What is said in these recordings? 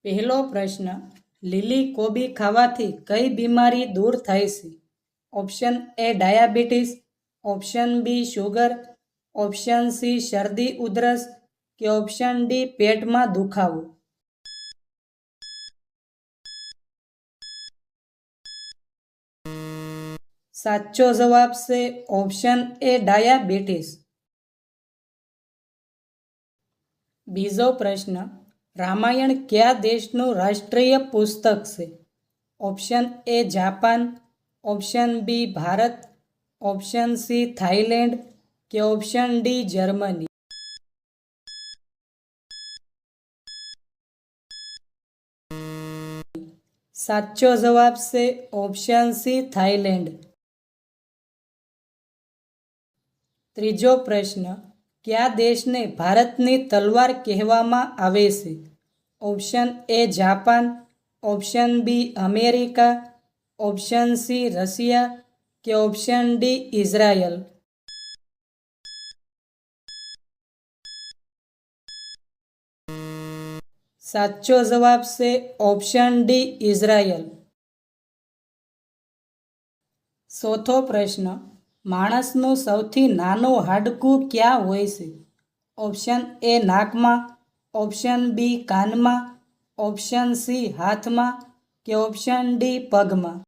પહેલો પ્રશ્ન, લીલી કોબી ખાવાથી કઈ બીમારી દૂર થાય છે? Option A diabetes, option B sugar, option C શરદી ઉધરસ કે ઓપ્શન ડી પેટમાં દુખાવો. સાચો જવાબ છે ઓપ્શન એ ડાયાબિટીસ. બીજો પ્રશ્ન, રામાયણ કયા દેશનું રાષ્ટ્રીય પુસ્તક છે? Option A Japan, option B Bharat, option C Thailand કે ઓપ્શન ડી જર્મની. સાચો જવાબ છે ઓપ્શન સી થાઈલેન્ડ. ત્રીજો પ્રશ્ન, કયા દેશને ભારતની તલવાર કહેવામાં આવે છે? Option A Japan, option B America, option C Russia કે ઓપ્શન ડી ઇઝરાયલ. સાચો જવાબ છે ઓપ્શન ડી ઇઝરાયલ. ચોથો પ્રશ્ન, માણસનું સૌથી નાનું હાડકું ક્યાં હોય છે? ઓપ્શન એ નાકમાં, ઓપ્શન બી કાનમાં, ઓપ્શન સી હાથમાં કે ઓપ્શન ડી પગમાં.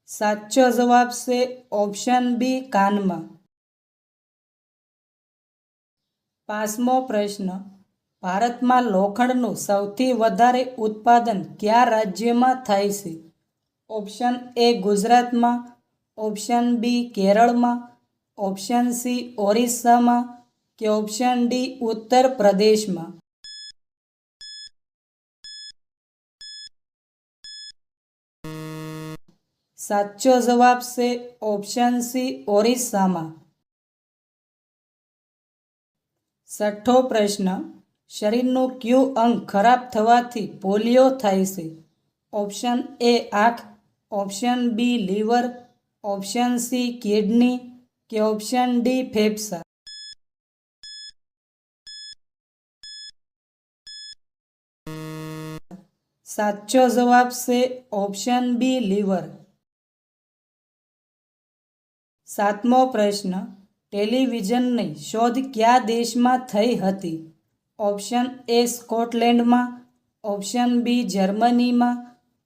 સાચો જવાબ છે ઓપ્શન બી કાનમાં. પાંચમો પ્રશ્ન, ભારતમાં લોખંડનું સૌથી વધારે ઉત્પાદન કયા રાજ્યમાં થાય છે? ઓપ્શન એ ગુજરાતમાં, ઓપ્શન બી કેરળમાં, ઓપ્શન સી ઓરિસ્સામાં કે ઓપ્શન ડી ઉત્તર પ્રદેશમાં. સાચો જવાબ છે ઓપ્શન સી ઓરિસ્સામાં. છઠ્ઠો પ્રશ્ન, શરીરનું કયું અંગ ખરાબ થવાથી પોલિયો થાય છે? ઓપ્શન એ આંખ, option B liver, option C kidney કે ઓપ્શન ડી ફેફસા. સાચો જવાબ છે ઓપ્શન બી લીવર. સાતમો પ્રશ્ન, ટેલિવિઝનની શોધ કયા દેશમાં થઈ હતી? ઓપ્શન એ સ્કોટલેન્ડમાં, ઓપ્શન બી જર્મનીમાં,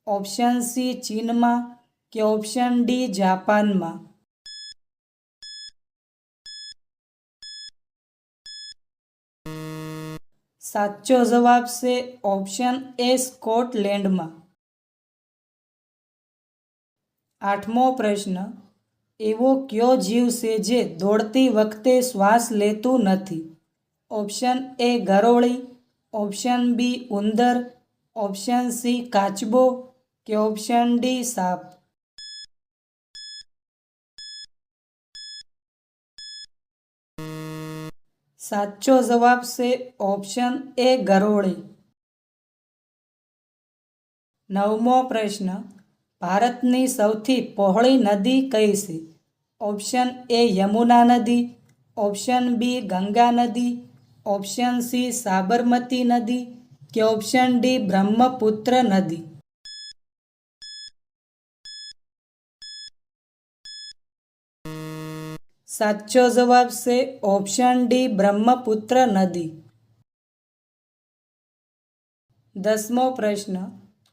ઓપ્શન સી ચીનમાં કે ઓપ્શન ડી જાપાનમાં. સાચો જવાબ છે ઓપ્શન એ સ્કોટલેન્ડમાં. આઠમો પ્રશ્ન, એવો કયો જીવ છે જે દોડતી વખતે શ્વાસ લેતું નથી? ઓપ્શન એ ગરોળી, ઓપ્શન બી ઉંદર, ઓપ્શન સી કાચબો કે ઓપ્શન ડી સાપ. સાચો જવાબ છે ઓપ્શન એ ગરોળી. નવમો પ્રશ્ન, ભારતની સૌથી પહોળી નદી કઈ છે? ઓપ્શન એ યમુના નદી, ઓપ્શન બી ગંગા નદી, ઓપ્શન સી સાબરમતી નદી કે ઓપ્શન ડી બ્રહ્મપુત્ર નદી. સાચો જવાબ છે ઓપ્શન ડી બ્રહ્મપુત્ર નદી. દસમો પ્રશ્ન,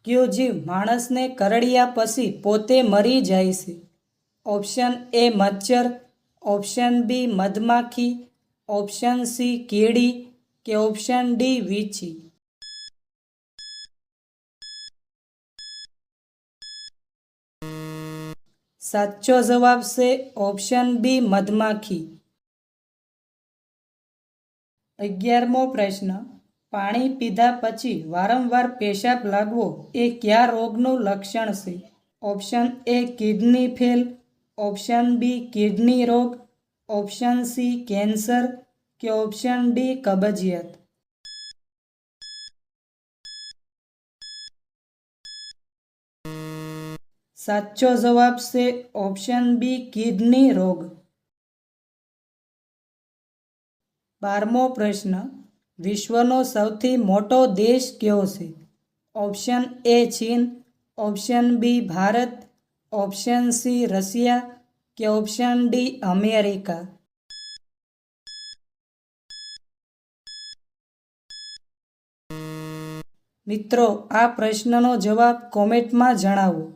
કયો જીવ માણસને કરડ્યા પછી પોતે મરી જાય છે? ઓપ્શન એ મચ્છર, ઓપ્શન બી મધમાખી, ઓપ્શન સી કીડી કે ઓપ્શન ડી વીંછી. સાચો જવાબ છે ઓપ્શન બી મધમાખી. 11મો પ્રશ્ન, પાણી પીધા પછી વારંવાર પેશાબ લાગવો એ કયા રોગનું લક્ષણ છે? Option A kidney fail, option B kidney રોગ, ઓપ્શન સી કેન્સર કે ઓપ્શન ડી કબજિયાત. સાચો જવાબ છે ઓપ્શન બી કિડની રોગ. 12મો પ્રશ્ન, વિશ્વનો સૌથી મોટો દેશ કયો છે? ઓપ્શન એ ચીન, option B Bharat, option C Russia કે ઓપ્શન ડી અમેરિકા? મિત્રો, આ પ્રશ્નનો જવાબ કોમેન્ટમાં જણાવો.